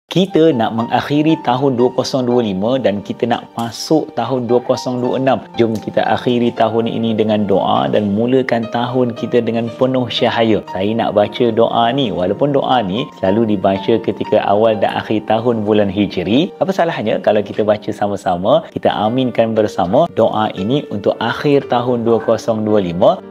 Kita nak mengakhiri tahun 2025 dan kita nak masuk tahun 2026. Jom kita akhiri tahun ini dengan doa dan mulakan tahun kita dengan penuh cahaya. Saya nak baca doa ni, walaupun doa ni selalu dibaca ketika awal dan akhir tahun bulan Hijri. Apa salahnya kalau kita baca sama-sama, kita aminkan bersama doa ini untuk akhir tahun 2025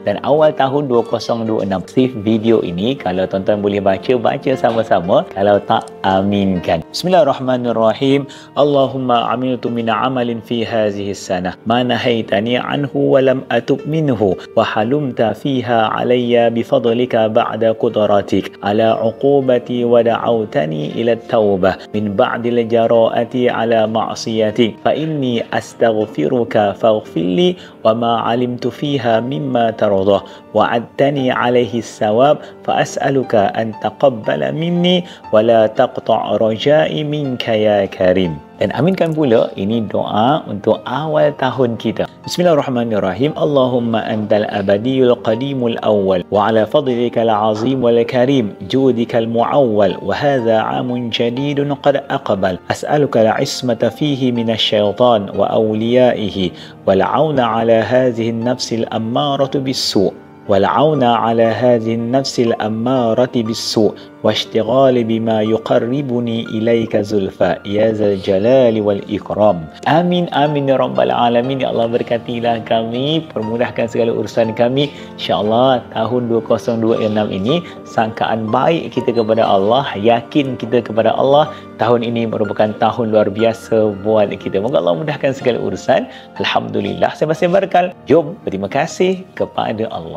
dan awal tahun 2026. Save video ini, kalau tuan-tuan boleh baca sama-sama. Kalau tak, aminkan. Bismillahirrahmanirrahim. Allahumma amiltu min amalin fi hadhihi as-sanah ma nahaitani anhu wa lam atub minhu wa halumta fiha alayya bi fadlika ba'da qudratik ala uqubati wa da'awtani ila at-taubah min ba'di al-jara'ati ala ma'siyatik fa inni astaghfiruka faghfirli wa ma alimtu fiha mimma tardah wa adtani alayhi as-sawab fa as'aluka an taqabbala minni wa la taqta' rajai minka ya karim. Dan aminkan pula, ini doa untuk awal tahun kita. Bismillahirrahmanirrahim. Allahumma antal abadiyul qadimul awwal wa ala fadlikal azim wal karim judikal muawwal wa hadha amun jadidun qad aqbal as'aluka al-ismata fihi minasy syaitan wa awliyaihi wal auna ala hadhihi an-nafsil ammaratu bis-su' والعون على هذه النفس الأمارة بالسوء واشتغال بما يقربني إليك زلفى يا ذا الجلال والإكرام. Amin amin ya rabbal alamin. Ya Allah, berkatilah kami, permudahkan segala urusan kami. InsyaAllah tahun 2026 ini sangkaan baik kita kepada Allah, yakin kita kepada Allah. Tahun ini merupakan tahun luar biasa buat kita. Moga Allah mudahkan segala urusan. Alhamdulillah, saya berkal. Jom berterima kasih kepada Allah.